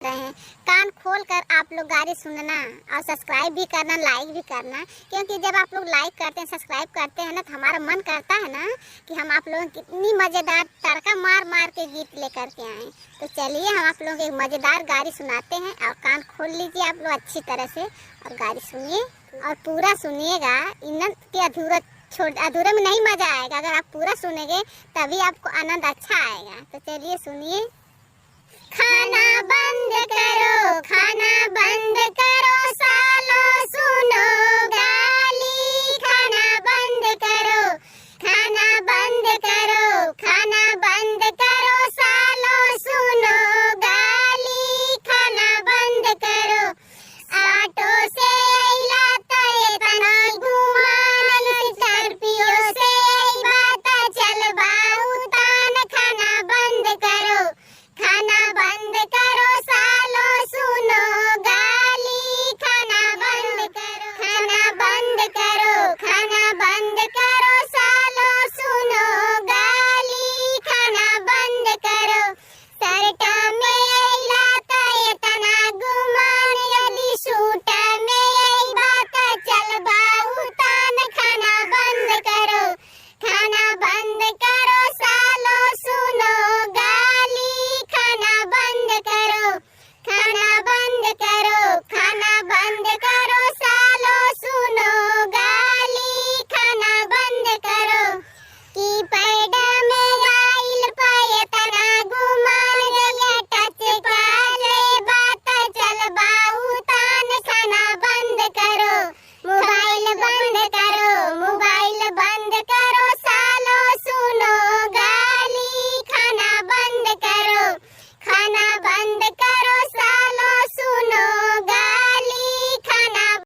रहे हैं। कान खोल कर आप लोग गाड़ी सुनना और सब्सक्राइब भी करना, लाइक भी करना, क्योंकि जब आप लोग लाइक करते हैं, सब्सक्राइब करते हैं ना, तो हमारा मन करता है ना कि हम आप लोगों की कितनी मज़ेदार तड़का मार मार के गीत लेकर के आएँ। तो चलिए हम आप लोगों को एक मज़ेदार गाड़ी सुनाते हैं और कान खोल लीजिए आप लोग अच्छी तरह से और गाड़ी सुनिए और पूरा सुनिएगा। इन के अधूरे में नहीं मज़ा आएगा, अगर आप पूरा सुनेंगे तभी आपको आनंद अच्छा आएगा। तो चलिए सुनिए। खाना बंद